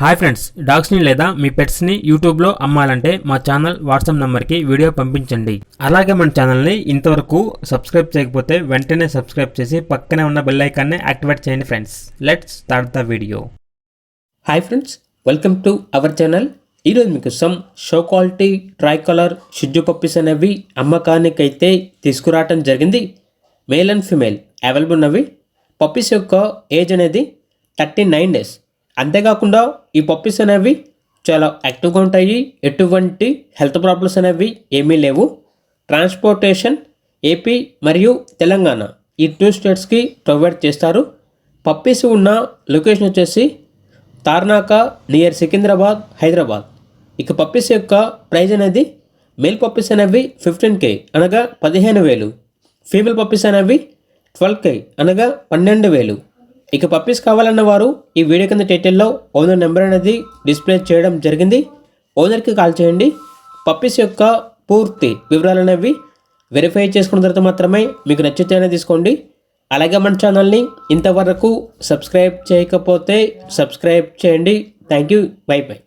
Hi friends, డాగ్స్ని లేదా మీ పెట్స్ని యూట్యూబ్లో అమ్మాలంటే మా ఛానల్ వాట్సాప్ నెంబర్కి వీడియో పంపించండి. అలాగే మన ఛానల్ని ఇంతవరకు సబ్స్క్రైబ్ చేయకపోతే వెంటనే సబ్స్క్రైబ్ చేసి పక్కనే ఉన్న బెల్ ఐకాన్ని యాక్టివేట్ చేయండి friends. Let's start the video. Hi friends, welcome to our channel. ఈరోజు మీకోసం show quality try colour Shih Tzu puppies అనేవి అమ్మకానికి అయితే తీసుకురావటం జరిగింది. మేల్ అండ్ ఫిమేల్ అవైలబుల్ ఉన్నవి. పప్పీస్ యొక్క ఏజ్ అనేది 39 days. అంతేకాకుండా ఈ పప్పీస్ అనేవి చాలా యాక్టివ్గా ఉంటాయి. ఎటువంటి హెల్త్ ప్రాబ్లమ్స్ అనేవి ఏమీ లేవు. ట్రాన్స్పోర్టేషన్ ఏపీ మరియు తెలంగాణ ఈ 2 స్టేట్స్కి ప్రొవైడ్ చేస్తారు. పప్పీస్ ఉన్న లొకేషన్ వచ్చేసి తార్నాక నియర్ సికింద్రాబాద్, హైదరాబాద్. ఇక పప్పీస్ యొక్క ప్రైజ్ అనేది మేల్ పప్పీస్ అనేవి 15K అనగా 15,000. ఫీమేల్ పప్పీస్ అనేవి 12K అనగా 12,000. ఇక పప్పీస్ కావాలన్న వారు ఈ వీడియో కింద టైటిల్లో ఓనర్ నెంబర్ అనేది డిస్ప్లే చేయడం జరిగింది. ఓనర్కి కాల్ చేయండి. పప్పీస్ యొక్క పూర్తి వివరాలు అనేవి వెరిఫై చేసుకున్న తర్వాత మాత్రమే మీకు నచ్చితేనే తీసుకోండి. అలాగే మన ఛానల్ని ఇంతవరకు సబ్స్క్రైబ్ చేయకపోతే సబ్స్క్రైబ్ చేయండి. Thank you. By by.